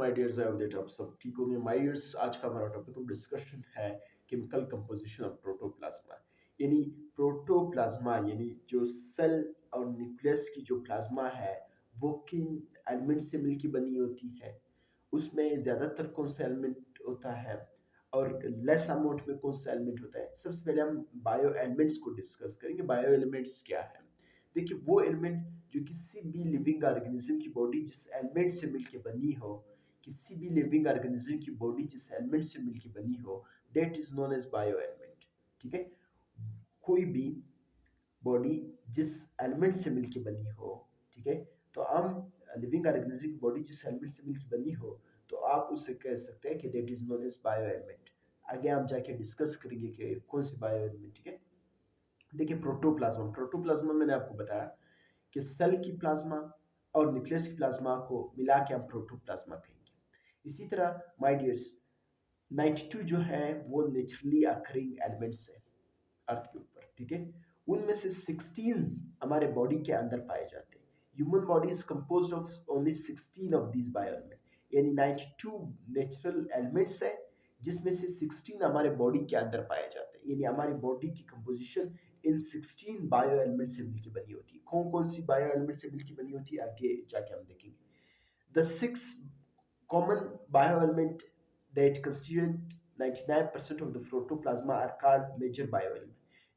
My dears, I hope that आप सब ठीक होंगे। माय डियर्स, आज का हमारा टॉपिक ऑफ डिस्कशन है केमिकल कंपोजिशन ऑफ प्रोटोप्लाज्मा। यानी प्रोटोप्लाज्मा यानी जो सेल और न्यूक्लियस की जो प्लाज्मा है वो किन एलिमेंट से मिलकर बनी होती है, उसमें ज्यादातर कौन सा एलिमेंट होता है और लेस अमाउंट में कौन सा एलिमेंट होता है। सबसे पहले हम बायो एलिमेंट्स को डिस्कस करेंगे। बायो एलिमेंट्स क्या है? देखिए, वो एलिमेंट जो किसी भी लिविंग ऑर्गेनिज्म की बॉडी जिस एलिमेंट से मिलके बनी हो, किसी भी लिविंग ऑर्गेनिज्म की बॉडी जिस एलिमेंट से मिलके बनी हो, that is known as bio element. ठीक है, कोई भी बॉडी जिस एलिमेंट से मिलके बनी हो, ठीक है, तो हम लिविंग ऑर्गेनिज्म की बॉडी जिस एलिमेंट से मिलके बनी हो तो आप उससे कह सकते हैं कि that is known as bio element. आगे हम जाके डिस्कस करेंगे कि कौन सी बायो एलिमेंट। ठीक है, देखिए प्रोटोप्लाज्मा, प्रोटोप्लाज्मा मैंने आपको बताया कि सेल की प्लाज्मा और न्यूक्लियस की प्लाज्मा को मिला के हम प्रोटोप्लाज्मा कहेंगे। इसी तरह माय डियर्स, 92 जो है वो नेचुरली अकरिंग एलिमेंट्स है अर्थ के ऊपर। ठीक है, उनमें से 16 हमारे बॉडी के अंदर पाए जाते हैं। Human body is composed of only 16 of these bio element, यानी 92 नेचुरल एलिमेंट्स है जिसमें से 16 हमारे बॉडी के अंदर पाए जाते हैं। यानी हमारी बॉडी की कंपोजिशन इन 16 बायो एलिमेंट से मिलकर बनी होती है। कौन कौन सी बायो एलिमेंट से मिलकर बनी होती है आगे जाके हम देखेंगे। The 6 common bioelement that constitute 99% of the protoplasma are called major bioelement।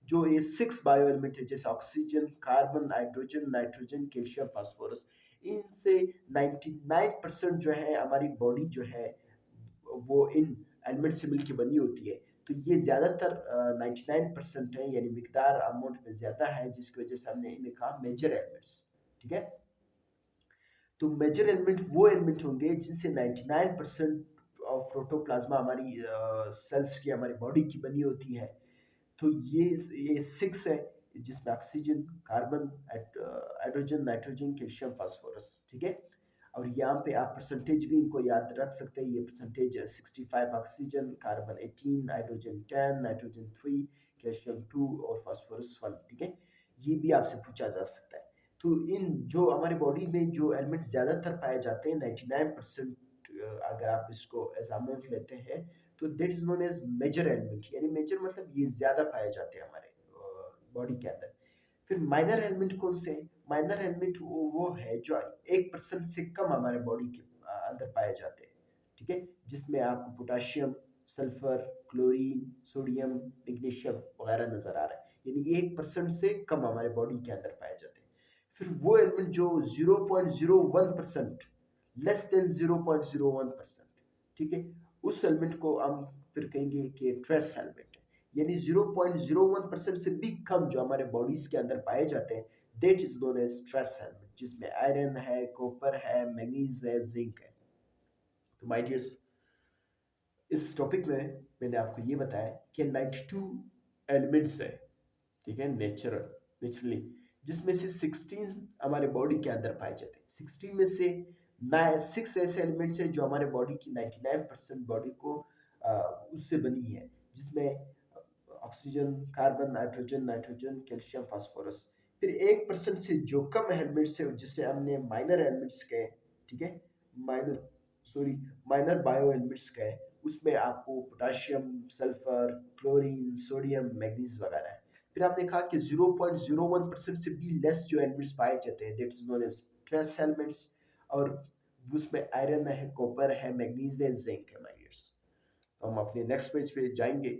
जो ये 6 बायोएलिमेंट है जैसे oxygen, carbon, hydrogen, nitrogen, calcium, phosphorus, इनसे 99% जो है हमारी बॉडी जो है वो इन एलिमेंट से मिलकर बनी होती है। तो ये ज्यादातर 99% है, यानी मिकदार अमाउंट में ज्यादा है, जिसकी वजह से हमने इन्हें कहा मेजर एलिमेंट्स। ठीक है, तो मेजर एलिमेंट वो एलिमेंट होंगे जिनसे 99% ऑफ प्रोटोप्लाज्मा हमारी सेल्स की, हमारी बॉडी की बनी होती है। तो ये 6 है जिसमें oxygen, carbon, hydrogen, nitrogen, calcium, phosphorus. ठीक है, और यहाँ पे आप परसेंटेज भी इनको याद रख सकते हैं। ये percentage 65 oxygen, carbon 18, hydrogen 10, nitrogen 3, calcium 2 और फास्फोरस 1। ठीक है, ये भी आपसे पूछा जा सकता है। तो इन जो हमारी बॉडी में जो एलिमेंट ज्यादातर पाए जाते हैं 99%, अगर आप इसको एज अमाउंट लेते हैं तो that is known as major element. यानी मेजर मतलब ये ज्यादा पाए जाते हैं हमारे बॉडी के अंदर। फिर माइनर एलिमेंट कौन से? माइनर एलिमेंट वो है जो 1% से कम हमारे बॉडी के अंदर पाए जाते हैं। ठीक है, जिसमें आपको potassium, sulphur, chlorine, sodium, magnesium वगैरह नजर आ रहा है। यानी 1% से कम हमारे बॉडी के अंदर पाए जाते हैं। फिर वो एलिमेंट जो 0.01%, लेस देन 0.01%, ठीक है, उस एलिमेंट को हम फिर कहेंगे कि ट्रेस एलिमेंट है। यानी 0.01% से भी कम जो हमारे बॉडीज के अंदर पाए जाते हैं, that is known as trace element, जिसमें आयरन है, कॉपर है, मैग्नीज है, जिंक है। तो माय डियर्स, इस टॉपिक में मैंने आपको ये बताया कि 92 एलिमेंट्स है, ठीक है, नेचुरली, जिसमें से 16 हमारे बॉडी के अंदर पाए जाते हैं। 16 में से 6 ऐसे एलिमेंट्स हैं जो हमारे बॉडी की 99% बॉडी को उससे बनी है, जिसमें oxygen, carbon, hydrogen, nitrogen, calcium, phosphorus. फिर 1% से जो कम एलिमेंट्स है जिसे हमने माइनर एलिमेंट्स कहे। ठीक है, माइनर माइनर बायो एलिमेंट्स कहे, उसमें आपको potassium, sulphur, chlorine, sodium, manganese वगैरह है। फिर आपने कहा कि 0.01% से भी लेस जो एलिमेंट्स पाए जाते हैं, that is known as trace elements, और उसमें आयरन है, कॉपर है, मैग्नीज है, जिंक है। माय डियर्स, तो हम अपने नेक्स्ट पेज पे जाएंगे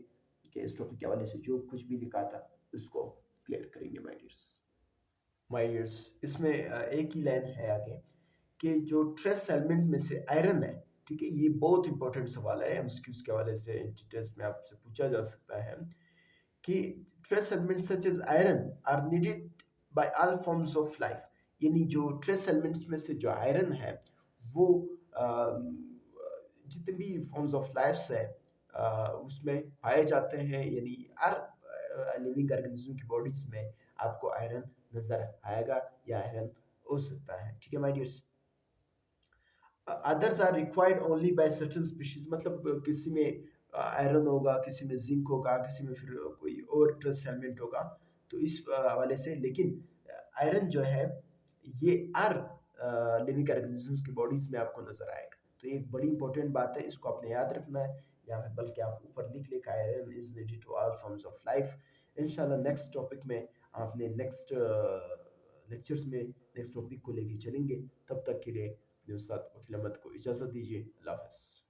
कि इस टॉपिक के हवाले से जो कुछ भी लिखा था उसको क्लियर करेंगे। माय डियर्स, इसमें एक ही लाइन है आगे कि जो ट्रेस एलिमेंट में से आयरन है, ठीक है, ये बहुत इंपॉर्टेंट सवाल है, एमसीक्यूज के हवाले से टेस्ट में आपसे पूछा जा सकता है कि trace elements such as iron are needed by all forms of life। यानी जो ट्रेस एलिमेंट्स में से जो आयरन है वो जितने भी फॉर्म्स ऑफ लाइफ है उसमें पाए जाते हैं। यानी हर लिविंग ऑर्गेनिज्म की बॉडीज में आपको आयरन नजर आएगा या आयरन हो सकता है। ठीक है my dears, others are required only by certain species, मतलब किसी में आयरन होगा, किसी में जिंक होगा, किसी में फिर कोई और ट्रेस एलिमेंट होगा। तो इस हवाले से, लेकिन आयरन जो है ये हर लिविंग ऑर्गेनिजम्स की बॉडीज में आपको नजर आएगा। तो ये एक बड़ी इंपॉर्टेंट बात है, इसको आपने याद रखना है, या फिर बल्कि आप ऊपर लिख ले, iron is needed to all forms of life. इंशाल्लाह नेक्स्ट टॉपिक में आपने नेक्स्ट लेक्चर्स में नेक्स्ट टॉपिक को लेके चलेंगे। तब तक के लिए अपने उस्ताद वकील अहमद को इजाज़त दीजिए। अल्लाह हाफ़िज़।